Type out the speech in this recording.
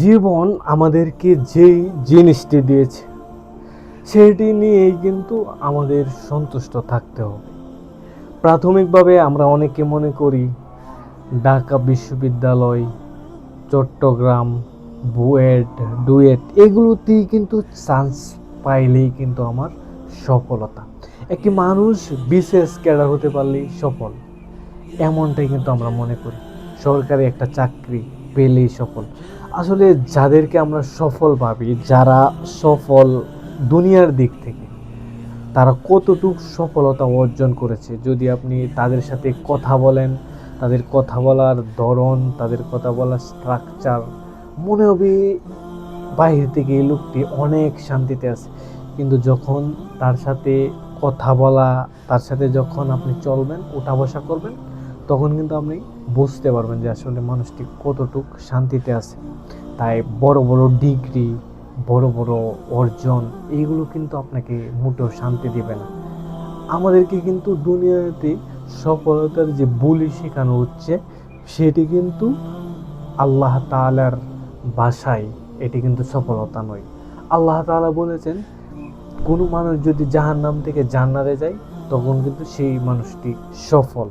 জীবন আমাদেরকে যেই জিনিসটি দিয়েছে সেটি নিয়েই কিন্তু আমাদের সন্তুষ্ট থাকতে হবে। প্রাথমিকভাবে আমরা অনেকে মনে করি ঢাকা বিশ্ববিদ্যালয়, চট্টগ্রাম, বুয়েট, ডুয়েট এগুলোতেই কিন্তু চান্স পাইলেই কিন্তু আমার সফলতা। একটি মানুষ বিশেষ ক্যাডার হতে পারলেই সফল, এমনটাই কিন্তু আমরা মনে করি। সরকারি একটা চাকরি পেলেই সফল। আসলে যাদেরকে আমরা সফল ভাবি, যারা সফল দুনিয়ার দিক থেকে, তারা কতটুকু সফলতা অর্জন করেছে যদি আপনি তাদের সাথে কথা বলেন, তাদের কথা বলার ধরন, তাদের কথা বলার স্ট্রাকচার, মনে হবে বাইরে থেকে এই লোকটি অনেক শান্তিতে আছে। কিন্তু যখন তার সাথে কথা বলা, তার সাথে যখন আপনি চলবেন, উঠা বসা করবেন, তখন কিন্তু আপনি বুঝতে পারবেন যে আসলে মানুষটি কতটুকু শান্তিতে আছে। তাই বড় বড় ডিগ্রি, বড় বড় অর্জন, এইগুলো কিন্তু আপনাকে মোটেও শান্তি দিবে না। আমাদেরকে কিন্তু দুনিয়াতে সফলতার যে বুলি শেখানো হচ্ছে, সেটি কিন্তু আল্লাহ তাআলার ভাষায় এটি কিন্তু সফলতা নয়। আল্লাহ তাআলা বলেছেন, কোনো মানুষ যদি জাহান্নাম থেকে জান্নাতে যায় তখন কিন্তু সেই মানুষটি সফল।